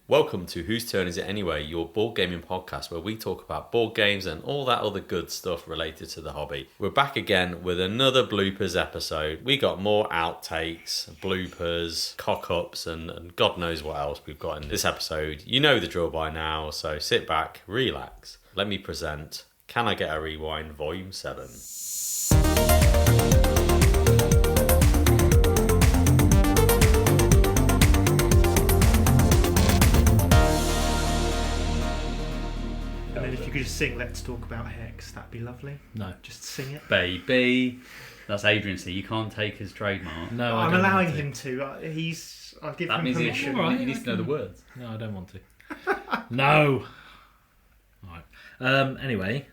Welcome to Whose Turn Is It Anyway, your board gaming podcast where we talk about board games and all that other good stuff related to the hobby. We're back again with another bloopers episode. We got more outtakes, bloopers, cock-ups and God knows what else we've got in this episode. You know the drill by now, so sit back, relax. Let me present Can I Get a Rewind Volume 7. If you could just sing Let's Talk About Hex, that'd be lovely. No. Just sing it. Baby. That's Adrian C. You can't take his trademark. No, I'm allowing him to. I'll give that him means permission. He needs to know the words. No, I don't want to. No. Alright. Anyway.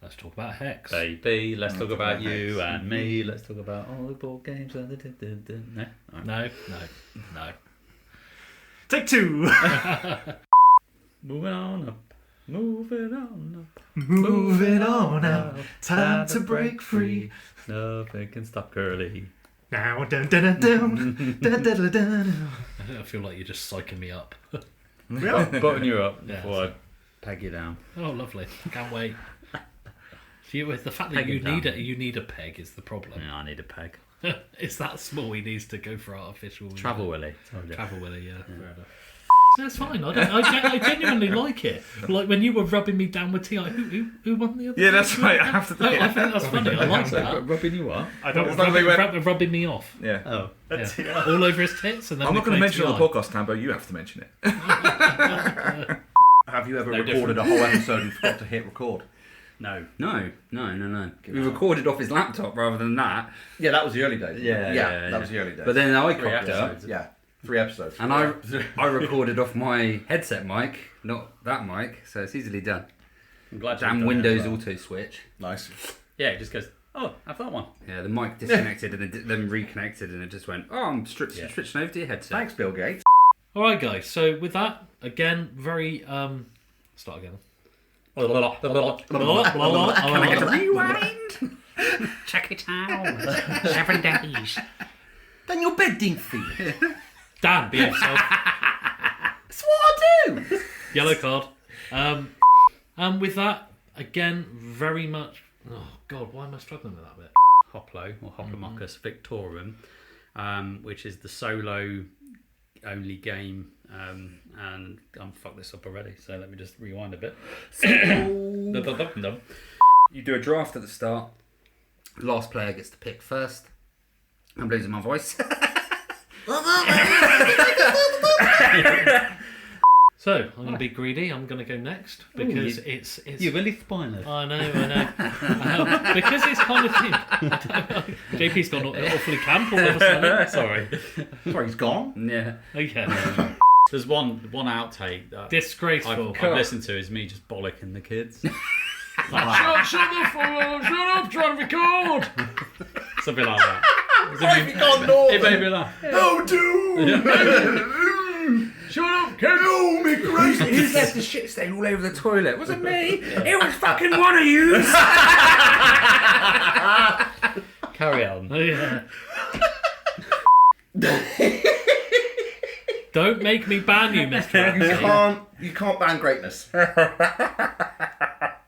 Let's talk about Hex. Baby, let's talk about you and me. Let's talk about all the board games. No? Right. No. Take two. Moving on up. Moving on up. Time to break free. Nothing can stop Kerley. Now, dun dun dun dun dun dun. I feel like you're just psyching me up. Yeah. Button you up Yeah. before I peg you down. Oh, lovely. Can't wait. The fact that Peg you him down. need a peg is the problem. Yeah, I need a peg. It's that small. He needs to go for artificial. Travel Willy. Travel Willy. Yeah. Fair enough. That's fine. I genuinely like it. Like when you were rubbing me down with tea. Who won the other? Yeah, that's right. I have to think. I think that's funny. I like that. Rubbing you up? I don't It's want not like Rubbing me off. Yeah. Oh. Yeah. All over his tits, and then I'm we not going to play mention it on TI. the podcast, Tambo. You have to mention it. Have you ever No recorded a whole episode and forgot to hit record? No. We recorded off his laptop rather than that. Yeah, that was the early days. Yeah, that was the early days. But then I 3 cocked up. episodes. Yeah, 3 episodes. And I recorded off my headset mic, not that mic, so it's easily done. I'm glad Damn Windows auto switch. Nice. Yeah, it just goes, oh, have that one. Yeah, the mic disconnected and then reconnected and it just went, oh, I'm switching over to your headset. Thanks, Bill Gates. All right, guys. So with that, again, very start again. Can I get a rewind? Check it out. 7 days. Then your bed didn't feel. Dan, be yourself. That's what I do. Yellow card. And with that, again, very much. Oh God, why am I struggling with that bit? Hoplo or Hoplomachus Victorum, which is the solo only game, and I'm fucked this up already, so let me just rewind a bit. You do a draft at the start. Last player gets to pick first. I'm losing my voice. So I'm going to be greedy. I'm going to go next because it's. You really spoiled. I know. Because it's kind of thing. JP's gone awfully camp all of a sudden. Sorry, Sorry, he's gone. Yeah. Okay. There's one outtake that Disgraceful. I've listened to is me just bollocking the kids. Shut up, trying to record. Something like that. It It made me laugh. Oh, dude! Shut up, kid. Oh, my Christ! Who's left the shit stain all over the toilet? Was it me? It was fucking one of you. Carry on. Yeah. Don't make me ban you, Mr. Ramsey. You can't ban greatness.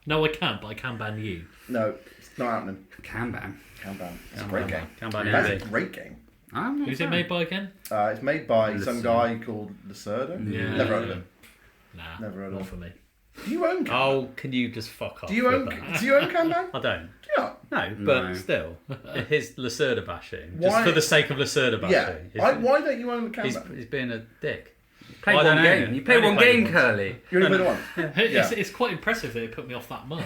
No, I can't, but I can ban you. No, it's not happening. Can ban. Can ban. It's a great game. Can ban. That's a great game. Who's it made by again? It's made by some guy called Lacerdas. Yeah. Never heard of him. Nah, Never heard of not him. for me. Do you own? Oh, can you just fuck off? Do you own? with that? Do you own Kanban? I don't. Yeah. No, but No. still, his Lacerda bashing, Why- just for the sake of Lacerda Yeah. bashing. Why don't you own the Kanban? He's being a dick. Play I one don't know. game. You play I only one played game, once. Kerley. You only play the one. It's quite impressive that it put me off that much.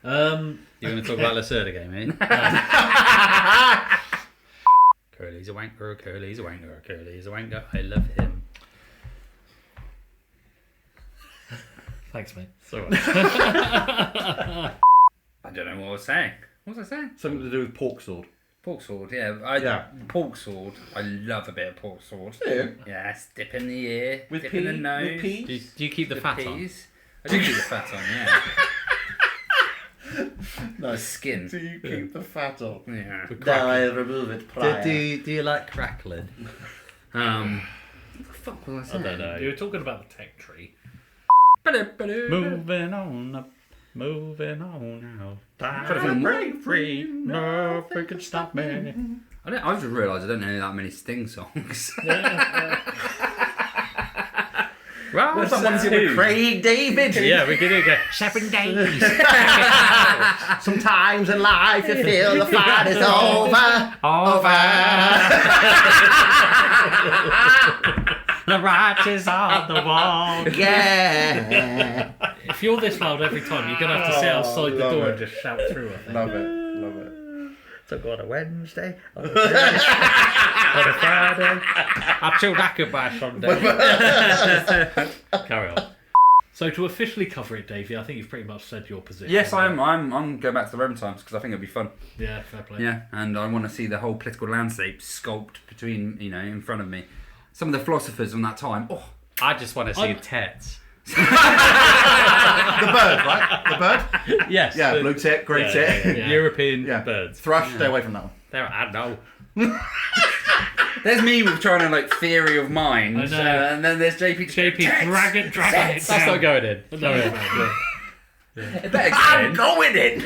You're going to talk about Lacerda game, eh? Kerley's a wanker, Kerley's a wanker, Kerley's a wanker. I love him. Thanks, mate. It's all right. I don't know what I was saying. What was I saying? Something to do with pork sword. Pork sword, yeah. Pork sword. I love a bit of pork sword. Do you? Yes, dip in the ear, With dip pea? in the nose. With peas? Do you keep the fat peas? on? I do keep the fat on, yeah. No. The skin. Do you keep the fat on? Yeah. Then I remove it prior. Do you like crackling? fuck was I I saying? don't know. You were talking about the tech tree. Moving on up, moving on now. Time to break free, nothing can stop me. I just realised I don't know that many Sting songs. Well, Someone's in with Craig David. yeah, we could do go 7 days. Sometimes in life you feel the fight is over. The righteous on the wall. Yeah. If you're this loud every time, you're going to have to sit outside the love door it. and just shout through, I think. Love it. Love it. So go on a Wednesday, on a Thursday, on a Friday. I chilled Akabash Sunday. Carry on. So to officially cover it, Davey, I think you've pretty much said your position. Yes, I'm going back to the Roman times because I think it'd be fun. Yeah, fair play. Yeah, and I want to see the whole political landscape sculpt between, in front of me. Some of the philosophers from that time. Oh, I just want to see tits. The bird, right? The bird? Yes. Yeah, blue tit, grey tit. Yeah. European Yeah. birds. Thrush, stay away from that one. There, I know. there's me with trying to theory of mind, I know. and then there's JP. JP, dragging it down. That's not going in. No, No, It better get in. going in.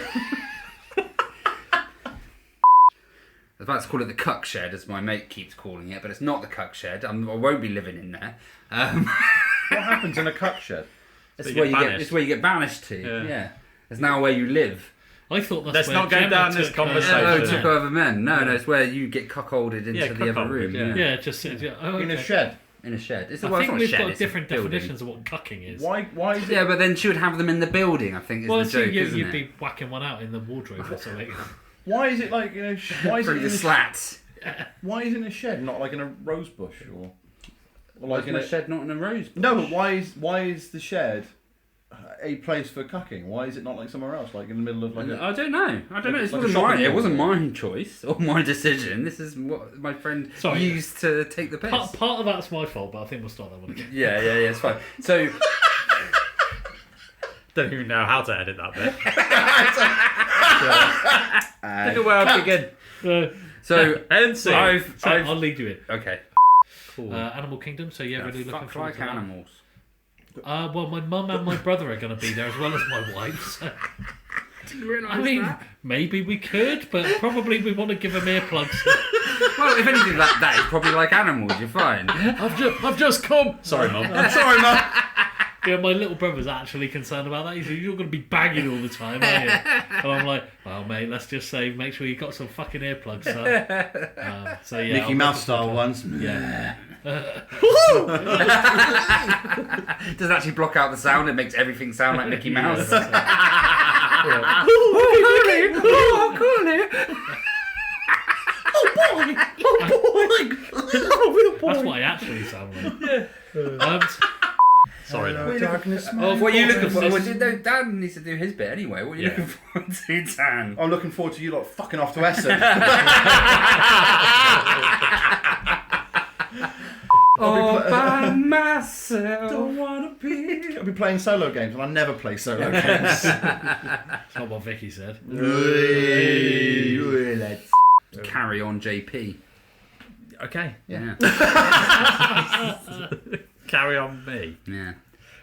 I was about to call it the cuck shed, as my mate keeps calling it, but it's not the cuck shed. I won't be living in there. What happens in a cup shed? It's you where get you get. banished. It's where you get banished to. Yeah. Yeah. It's now where you live. I thought that's Let's where not go Gemma down this took, conversation. No, So- took over men. No, it's where you get cuckolded into Yeah, the other cuckolded, room. yeah. Yeah, just yeah, oh, In a okay. shed. In a shed. It's I well, it's think not a we've shed, got it's a different building. definitions of what cucking is. Why is Yeah, it? but then she would have them in the building, I think, is Well, the so joke, isn't you'd it? be whacking one out in the wardrobe or something. Why is it why is Through it the in a, slats. why is it in a shed, not like in a rose bush or like in a shed, not in a rose bush. No, but why is the shed a place for cucking? Why is it not like somewhere else, like in the middle of like a... I don't know. It Like a wasn't shopping mine. It mall. wasn't my choice or my decision. This is what my friend Sorry. used to take the piss. Part of that's my fault, but I think we'll start that one again. Yeah, it's fine. So Don't even know how to edit that bit. And Think of where I'd begin. so And see. I'll lead you in. okay. Cool. Animal Kingdom, so yeah, really looking Fuck forward like to that. animals. Well, my mum and my brother are going to be there as well as my wife. So. I mean, maybe we could, but probably we want to give them earplugs. Well, if anything, that is probably like animals. You're fine. I've just come. Sorry, mum. I'm sorry, Mum. Yeah, my little brother's actually concerned about that. He said, "You're going to be banging all the time, aren't you?" And I'm like, "Well, mate, let's just say, make sure you got some fucking earplugs, son." So yeah, Mickey Mouse style ones. Yeah. It doesn't actually block out the sound. It makes everything sound like Mickey Mouse. That's what I actually sound like. Sorry, no. Oh, what are you looking for? No, Dan needs to do his bit anyway. What are you looking forward to, Dan? I'm looking forward to you lot fucking off to Essen. All by myself. Don't wanna be. I'll be playing solo games, and I never play solo games. That's not what Vicky said. Carry on, JP. Okay. Yeah. Carry on me. Yeah.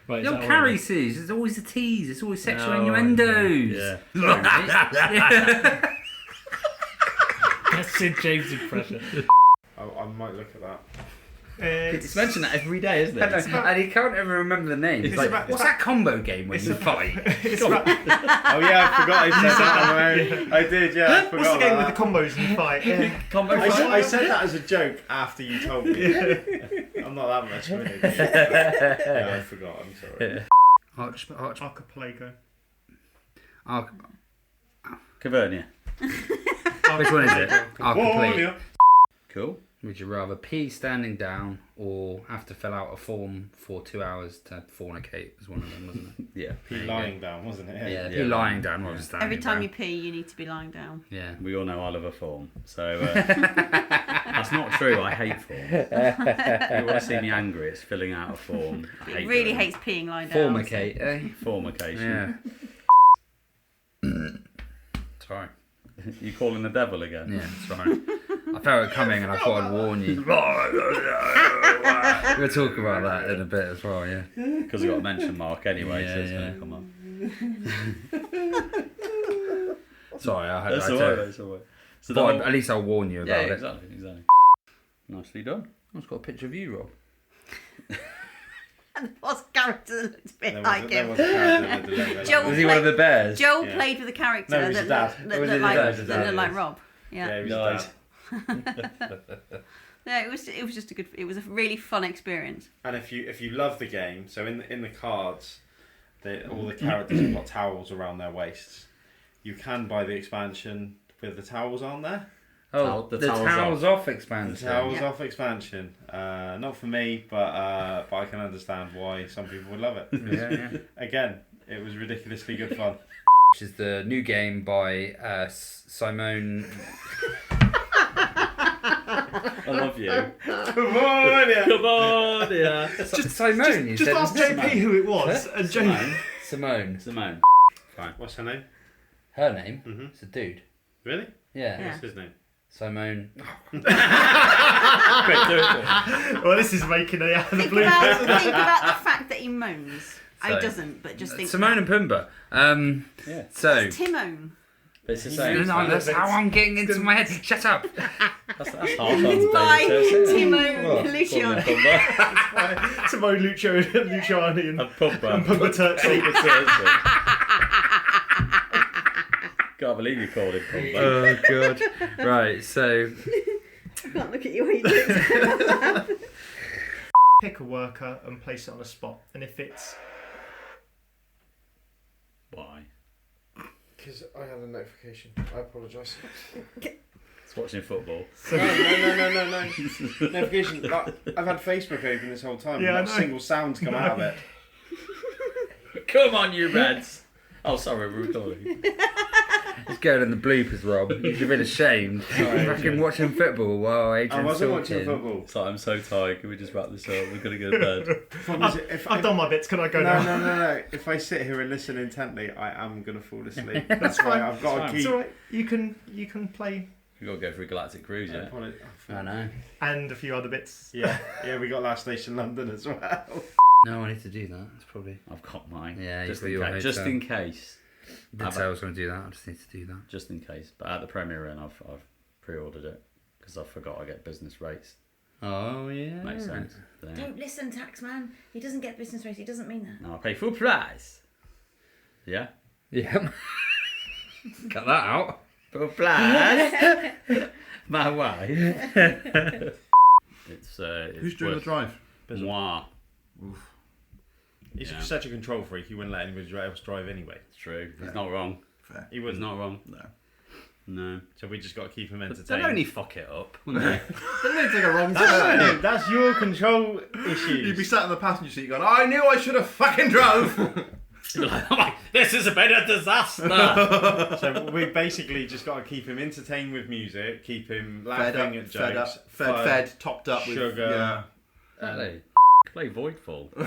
Right, is No, that all Carrie right? sees. It's always a tease. It's always sexual No, innuendos. Yeah. That's Sid James' impression. I might look at that. It's mentioned that every day, isn't it? And he can't ever remember the name. He's like, what's that combo game when you fight? Oh yeah, I forgot I said that. I did, yeah. I forgot What's the game about with the combos and you fight? Yeah. Combo I said that as a joke after you told me. I'm not that much of an idiot. Yeah, I forgot. I'm sorry. Archipelago. Cavernia. Which one is it? Archipelago. yeah. Cool. Would you rather pee standing down or have to fill out a form for 2 hours to fornicate? Was one of them, wasn't it? Yeah. He lying down, wasn't it? Yeah, Yeah. pee lying down rather than standing Every time down. you pee, you need to be lying down. Yeah. We all know I love a form. So that's not true. I hate forms. If you want to see me angry, it's filling out a form. I He hate really them. hates peeing lying down. Formicate, eh? Formication. Yeah. Sorry. You calling the devil again? Yeah, sorry. I felt it coming and I thought I'd warn you. We'll talk about that in a bit as well, yeah. Because we've got to mention Mark anyway, so Yeah, it's yeah. going to come up. Sorry, I had That's to. alright, that's alright. So But at least I'll warn you yeah, about it. exactly. Nicely done. I've got a picture of you, Rob. And the boss character that looked a bit There like was a him. character that did look Joel Was he one of the bears? Joel Yeah. played with a character No, he's that his dad. looked, that Was looked it like, his dad? that looked like Yes. Rob. Yeah. Yeah, he was Nice. Yeah, it was just a good. It was a really fun experience. And if you love the game, so in the cards, all the characters have got towels around their waists. You can buy the expansion with the towels on there. Oh, The the towels towels off The expansion. towels Yeah. off expansion. Not for me, but I can understand why some people would love it. Yeah, yeah. Again, it was ridiculously good fun. Which is the new game by Simone. I love you. Come on, yeah. Come on, yeah. Just Simone, you Just said. ask isn't it? JP who it was, and JP. Simone. Simone. What's her name? Her name? Mhm. It's a dude. Really? Yeah. Yeah. What's his name? Simone. Quick, do it. Well, this is making it out of the Think blue. about the fact that he moans. So- He doesn't, but just think. Simone and Pumbaa. Yeah. So. Timon. But it's the No, same. no, that's how I'm getting into my head. Shut up. That's harsh on David By Tursi. Timon Luciano. Timon Luciani and Pumbaa. Pumbaa Tursi. Can't believe you called him Pumbaa. Oh god. Right. So. I can't look at you when you do it. Pick a worker and place it on a spot, and if it's Why? Because I had a notification. I apologise. It's watching football. No. Notification. Like, I've had Facebook open this whole time. Yeah, and I not a know. single sound's come out of it. Come on, you Reds. Oh, sorry, we're recording. It's going in the bloopers, Rob. You're a bit ashamed. Fucking watching football while I Adrian's wasn't watching talking. football. It's like, I'm so tired. Can we just wrap this up? We're going to go to bed. I've done my bits, can I go now? No. If I sit here and listen intently, I am going to fall asleep. That's why I've got to It's keep. alright. You can play We've got to go for a Galactic Cruise, yeah? I know. and a few other bits. Yeah, we got Last Station London as well. No, I need to do that. It's probably. I've got mine. Yeah, just you've got in your case. Just hotel. in case. I did say I was going to do that. I just need to do that. Just in case. But at the Premier Inn, I've pre-ordered it because I forgot I get business rates. Oh yeah. Makes sense. Yeah. Don't listen, taxman. He doesn't get business rates. He doesn't mean that. Now I pay full price. Yeah. Yeah. Cut that out. Full price. My wife. It's Who's doing the drive? Moi. He's Yeah. such a control freak, he wouldn't let anybody else drive anyway. It's true. He's not wrong. Fair. He He's wouldn't. not wrong. No. No. So we just got to keep him They'll entertained. only fuck it up, wouldn't they? They take a wrong That's, that's your control issues. You'd be sat in the passenger seat going, I knew I should have fucking drove. You're like, oh my, this has been a disaster. So we basically just got to keep him entertained with music, keep him fed laughing up, at fed jokes, up, fun, fed, topped up with sugar. Yeah. Really? Play Voidfall. Is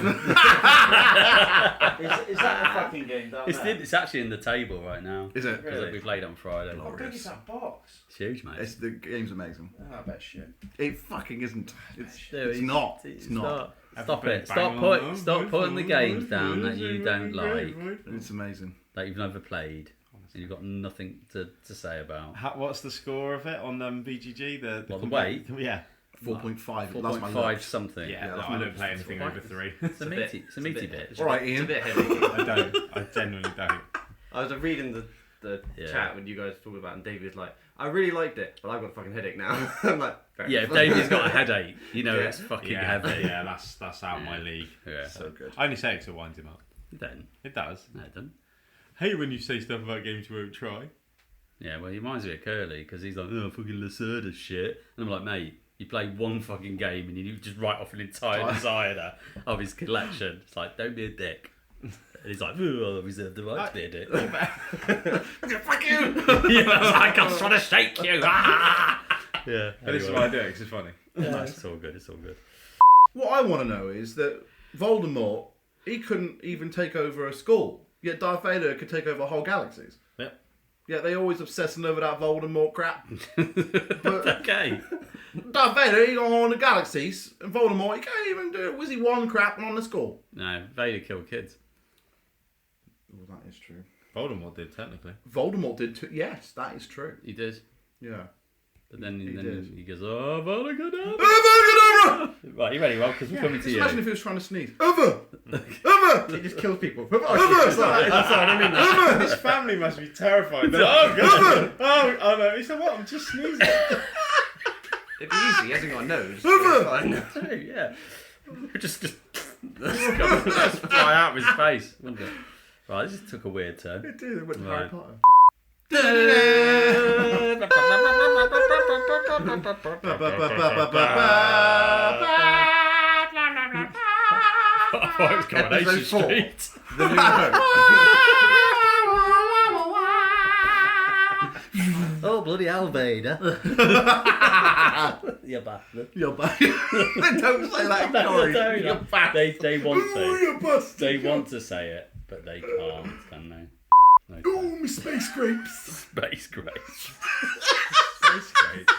that a fucking game down It's actually in the table right now. Is it? Because we played on Friday. How big is that box? It's huge, mate. It's, the game's amazing. Oh, I bet shit. It fucking isn't. It's Dude, not. It's not. Stop Everybody it. bang Stop on putting the Voidfall, games down that Voidfall, you don't like, It's amazing. that you've never played, and you've got nothing to say about. What's the score of it on BGG? What, the weight? Yeah. 4.5. That's my 4.5 luck. something. Yeah, that's no, my I don't look. play anything over 3. It's a meaty bit. All right, It's a Ian. bit heavy. I don't. I genuinely don't. I was reading the Yeah. chat when you guys were talking about it, and David was like, I really liked it, but I've got a fucking headache now. I'm like, fair Yeah, if enough. Davey's got a headache, you know Yeah. it's fucking Yeah, heavy. yeah, that's out of my league. Yeah. So good. I only say it to wind him up. You don't. It does. No, it doesn't. Hate when you say stuff about games you won't try. Yeah, well, he reminds me of Kerley because he's like, oh, fucking Lacerdas shit. And I'm like, mate, you play one fucking game and you just write off an entire designer of his collection. It's like, don't be a dick. And he's like, oh, I reserve the right to be a dick. Fuck you! Yeah, that's like, I'm trying to shake you. Ah! Yeah. But this is why I do it, 'cause it's funny. Yeah, it's all good, it's all good. What I want to know is that Voldemort, he couldn't even take over a school, yet Darth Vader could take over whole galaxies. Yep. Yeah, they always obsessing over that Voldemort crap. Okay. Darth Vader, he got all the galaxies, and Voldemort, he can't even do it. Wizzy one crap on the school. No, Vader killed kids. Well, that is true. Voldemort did, technically. Voldemort did too. Yes, that is true. He did. Yeah. But then did. he goes, oh, Voldemort. Ever! Right, you ready, Rob? Because we're coming to Just you. imagine if he was trying to sneeze. Ever! He just kills people. His family must be terrified. They're like, oh, God. Oh, no. He said, what? I'm just sneezing. It'd be easy. He hasn't got a nose. It's fine. Yeah. just fly out of his face, wouldn't it? Right, this took a weird turn. It did. It went to Harry Potter. I thought it was Coronation Episode 4. Street. The New Hope. Oh, bloody hell, Vader. You bastard. You're back. They don't say that in Corey. You're back. They want Oh, to. you bastard. They want to say it, but they can't, can they? No, Oh, my space grapes. Space Grace. That's great.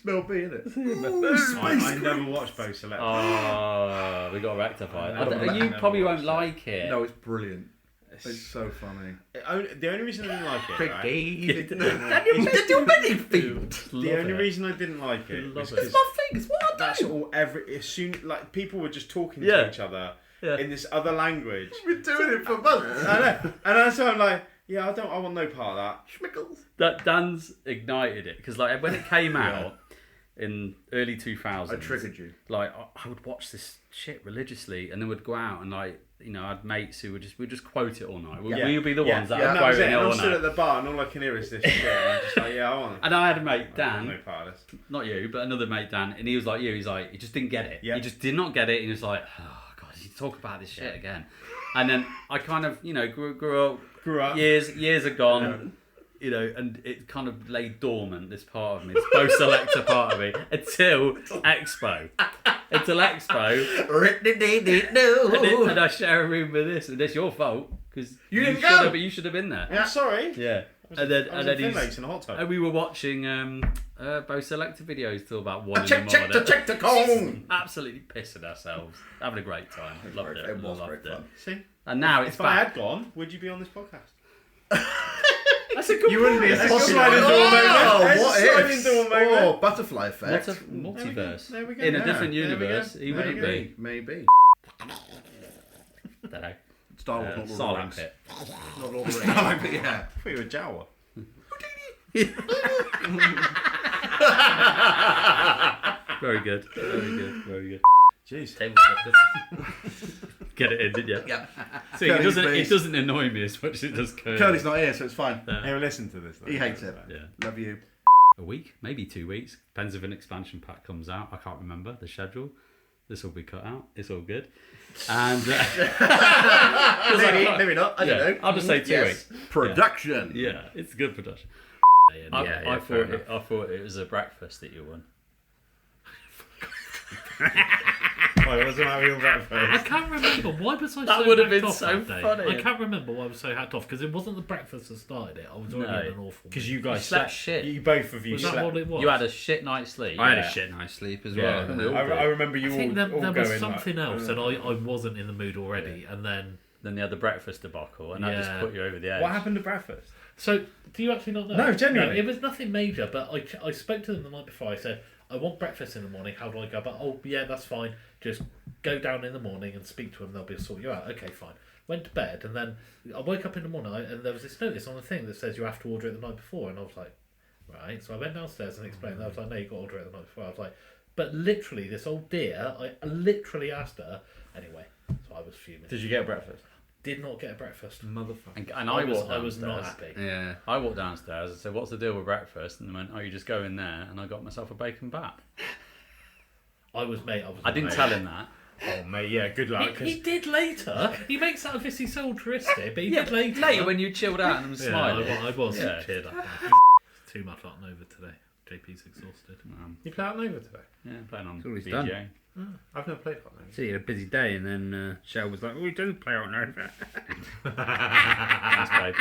Smell B, innit? I never watched Bo Select. Oh, we got to rectify I it. never You probably won't watched like it. No, it's brilliant. It's so funny. The only reason I didn't like it, right? The only reason I didn't like it was because that's all as soon like people were just talking to each other in this other language. We've been doing it for months. I know, and so I'm like, yeah, I want no part of that. Schmickles. That Dan's ignited it because like when it came out in early 2000s, I triggered you. Like I would watch this shit religiously, and then would go out and like I had mates who would just quote it all night. We would be the ones that and are that was quoting it. it And all I'm stood night. at the bar, and all I can hear is this shit. And I'm just like, yeah, I want it. And I had a mate I Dan, want no part of this. not you, but another mate Dan, and he was like you. He's like he just didn't get it. Yeah. He just did not get it, and he was like, oh god, you talk about this shit again. And then I kind of grew up. Years are gone. And it kind of lay dormant, this part of me, this post-selector part of me, until Expo. And I share a room with this, and it's your fault, because You didn't go! But you should have been there. I'm sorry. Yeah. I was in Thin Lakes in a hot tub. And we were watching both selector videos till about 1 in the Check morning. the cone. Absolutely pissing ourselves. Having a great time. Loved it. It was Loved great it. fun. See, And now it's if I back. had gone, would you be on this podcast? That's a good You wouldn't be Let's as slide into a moment. Let's what slide ifs? into a moment. Oh, butterfly effect. What's a multiverse? There we go. In a Yeah, different there we universe, go. he There wouldn't we go. be. Maybe. Don't know. Star Wars, not Lord of the Sarlacc Rings. pit. Not Lord of the Rings. Yeah. I thought you were Jawa. Very good. Very good. Jeez. Get it in, did you? Yeah. See, Curly's it face. doesn't annoy me as much as it does Curly. Curly's not here, so it's fine. He'll listen to this. Though. He hates it. Yeah. Love you. A week, maybe 2 weeks. Depends if an expansion pack comes out. I can't remember the schedule. This will be cut out. It's all good. And Maybe not. I don't know. I'll just say 2 weeks. Production. Yeah, it's good production. I thought it was a breakfast that you won. Why wasn't having all that I first? can't remember. Why was I That so would have hacked been off so that day? funny. I can't remember why I was so hacked off, because it wasn't the breakfast that started it. I was already in an awful Because mood. you guys slept shit. You both of you Was that slept. what it was? You had a shit night's sleep. I had a shit night's sleep as Yeah, well. I remember you I think all there going was something like, else, and I wasn't in the mood already. And then, Then you had the breakfast debacle, and that just Yeah. put you over the edge. What happened to breakfast? so do you actually not know? No, genuinely. it was nothing major. But I spoke to them the night before. I said, I want breakfast in the morning. How do I go? But oh yeah, that's fine. Just go down in the morning and speak to them. They'll be able to sort you out. Okay, fine. Went to bed, and then I woke up in the morning, and there was this notice on the thing that says you have to order it the night before. And I was like, right. So I went downstairs and explained. And I was like, no, you got to order it the night before. I was like, but literally, this old dear, I literally asked her. Anyway, so I was fuming. Did you get breakfast? Did not get a breakfast. Motherfucker. And I I walked was not downstairs. happy. Yeah. I walked downstairs and said, "What's the deal with breakfast?" And they went, "Oh, you just go in there." And I got myself a bacon bat. I didn't tell him that. Oh mate, yeah, good luck. He did later. He makes out of this he's so altruistic, but he did later. Later when you chilled out and was Yeah, smiling. I was Yeah. cheered up. Too much out and over today. JP's exhausted. You play out over today? Yeah, playing on It's always BJ. done. I've never played Coronation. So you had a busy day, and then Shell was like, "Oh, we don't play on over." Thanks, babe.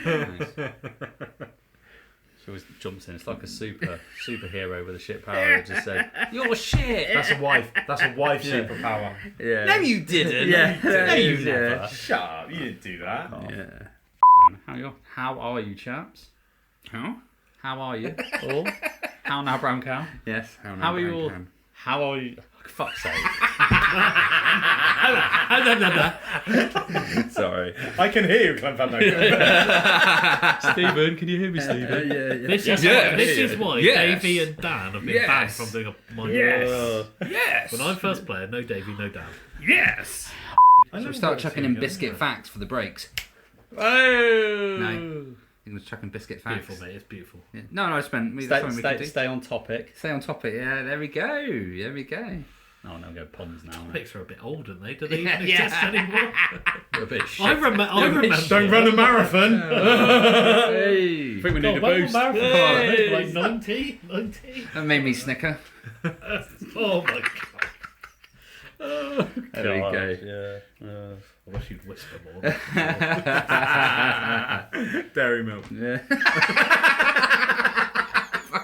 Nice. She always jumps in. It's like a superhero with a shit power. It just say, "You're shit." That's a wife. That's a wife superpower. Yeah. No, you didn't. Yeah. No, you Yeah. never. Shut up! You didn't do that. Yeah. How are you, chaps? Huh? How are you all? How now, brown cow? Yes. How are you all? How are you? For fuck's sake. Sorry. I can hear you, Clem Van Stephen, can you hear me, Stephen? This is why Davey and Dan have been banned from doing a Minecraft. Yes. When I first played, no Davey, no Dan. Yes. Should we start chucking in biscuit facts for the breaks? Oh. No. I'm just chucking biscuit facts. Beautiful, mate. It's beautiful. Yeah. No, I spent. That's something we can do. Stay on topic. Stay on topic. Yeah, there we go. There we go. Oh, no, go puns now. Topics are a bit old, aren't they? Do they even exist anymore? They're a bit shit. I remember. Don't run a marathon. Hey. I think we need a God, when boost. were marathons? Hey. Like 90? That made me snicker. Oh my god. There we go. Yeah. I wish you'd whisper more. Dairy milk. Yeah.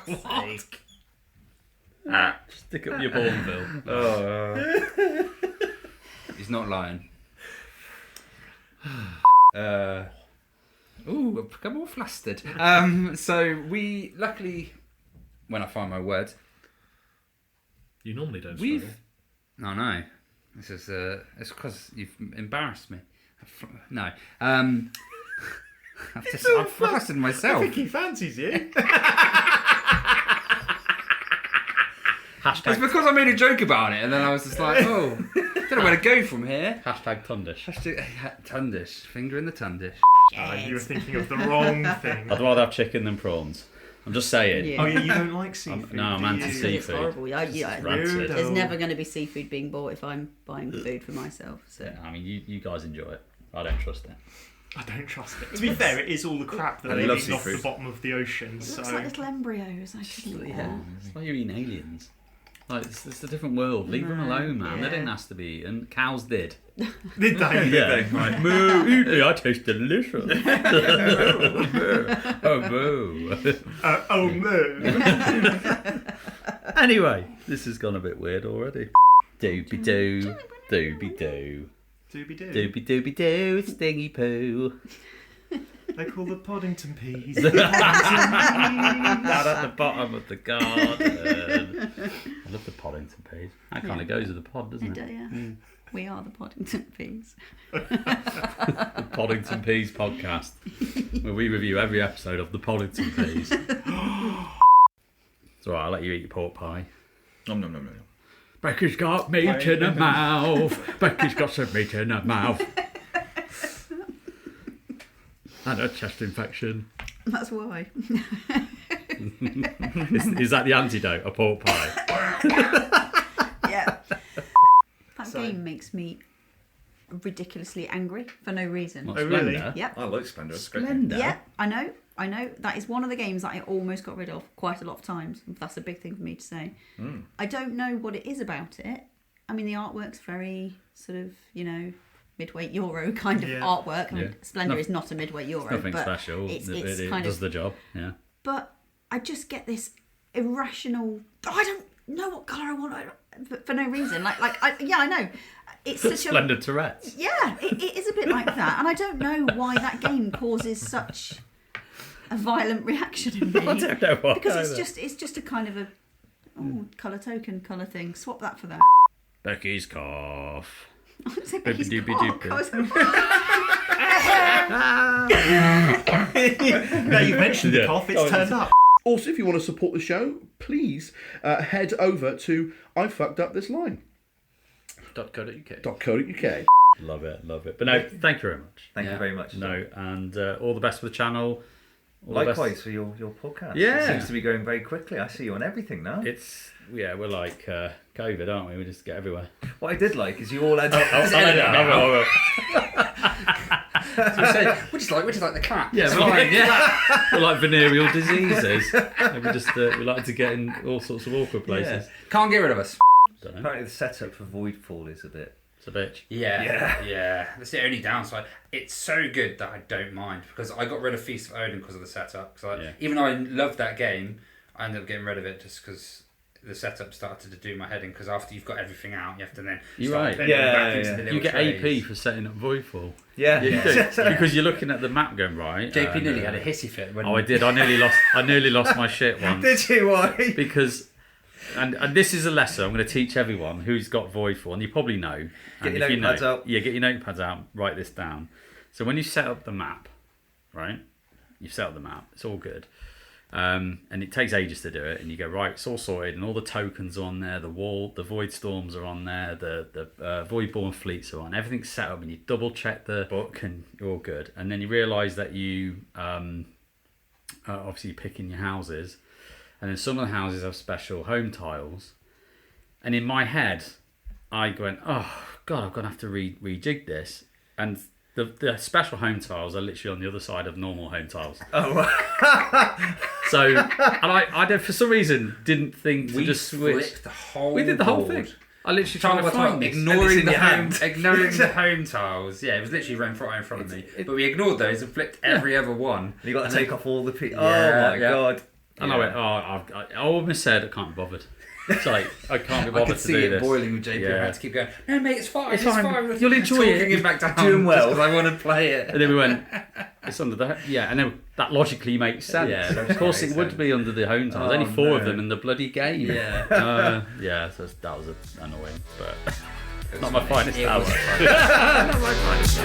What? Stick up your Bourneville. He's not lying. Ooh, I've become all flustered. So we luckily, when I find my words, You normally don't we've. struggle. No. This is it's because you've embarrassed me. No. I'm flustered I myself. think he fancies you. It's because I made a joke about it, and then I was just like, oh, don't know where to go from here. Hashtag Tundish. Tundish, finger in the tundish. You were thinking of the wrong thing. I'd rather have chicken than prawns. I'm just saying. Yeah. Oh yeah, you don't like seafood. No, I'm do you? anti-seafood. It's horrible. Rancid. There's never going to be seafood being bought if I'm buying food for myself. So I mean, you guys enjoy it. I don't trust it. I don't trust it. To be fair, it is all the crap that I they love eat off the seafood. bottom of the ocean. it So looks like little embryos. I shouldn't. Yeah. It's like you're eating aliens. Like it's a different world. Leave them alone, man. They Yeah. didn't ask to be eaten. Cows did. did they? Yeah. Right. Moo. I taste delicious. Oh moo. Oh no. Anyway, this has gone a bit weird already. Doobie doo. Doobie doo. Doobie doo. Doobie doobie doo. Stingy poo. They call the Poddington peas. Down at the bottom of the garden. I love the Poddington peas. That kind of goes with the pod, doesn't it? Yeah. We are the Poddington peas. The Poddington Peas podcast, where we review every episode of the Poddington Peas. It's alright, I'll let you eat your pork pie. Nom nom nom nom. Becky's got meat in her mouth. Becky's got some meat in her mouth. And a chest infection. That's why. Is that the antidote? A pork pie? Yeah. That game makes me ridiculously angry for no reason. What, Oh, really? Splendor? Yep. I like Splendor. It's a great game. Splendor? Yeah, I know. That is one of the games that I almost got rid of quite a lot of times. That's a big thing for me to say. I don't know what it is about it. I mean, the artwork's very sort of, midweight Euro kind of artwork. I mean, Yeah. Splendor is not a midweight Euro. Nothing but special. It's It kind does of, the job. Yeah. but I just get this irrational. I don't know what colour I want for no reason. I know. It's such Splendid Tourette's. Yeah, it is a bit like that, and I don't know why that game causes such a violent reaction in me. I don't know why. Because it's just a kind of a colour token colour thing. Swap that for that. Becky's cough. I would say Becky's Doobie-doobie-doobie. cock. I was Now you mentioned the Yeah. cough, it's turned up. Also, if you want to support the show, please head over to I Fucked Up This Line. .co.uk. .co.uk. Love it. But no, thank you very much. Thank you very much. No, and all the best for the channel. All the best. Likewise for your podcast. Yeah. It seems to be going very quickly. I see you on everything now. We're like COVID, aren't we? We just get everywhere. What I did like is you all had. Which is like the clap. Yeah, It's we're like, fine, we're like venereal diseases. And we like to get in all sorts of awkward places. Can't get rid of us. Don't know. Apparently the setup for Voidfall is a bit... It's a bitch. Yeah. That's the only downside. It's so good that I don't mind because I got rid of Feast of Odin because of the setup. Because even though I loved that game, I ended up getting rid of it just because the setup started to do my head in. Because after you've got everything out, you have to then start putting it back into the little You get trays. AP for setting up Voidfall. Yeah. You do. Because you're looking at the map going, right. JP nearly had a hissy fit. When I did. I nearly lost my shit once. Did you? Why? Because... And this is a lesson I'm going to teach everyone who's got Voidfall, and you probably know. Get and your if notepads out. Yeah, get your notepads out, write this down. So when you set up the map, right, you've set up the map, it's all good. And it takes ages to do it, and you go, right, it's all sorted, and all the tokens are on there, the Void Storms are on there, the Voidborn fleets are on, everything's set up, and you double check the book, and you're all good. And then you realise that you obviously picking your houses. And then some of the houses have special home tiles. And in my head, I went, oh, God, I'm going to have to rejig this. And the special home tiles are literally on the other side of normal home tiles. Oh, right. So, and I for some reason, didn't think to just switch. Flipped the whole We did the whole board. thing. I literally tried to find this. Ignoring And ignoring the home tiles. Yeah, it was literally right in front of me. But we ignored those and flipped every other one. You got to take off all the... Yeah, oh, my yeah. God. And I went, I almost said I can't be bothered. It's like, I can't be I bothered could to see do it this. boiling with JP. Yeah. I had to keep going, no, mate, it's fine. It's It's fine. fine. You'll enjoy it. Talking him back down. Doing well. Because I want to play it. And then we went, it's under the... Yeah, and then that logically makes sense. Yeah, Of course it makes would sense. be under the home tiles. Oh, Only 4 of no. them in the bloody game. Yeah. So that was annoying, but It was not my funny. finest It hour. was funny. Not my finest hour.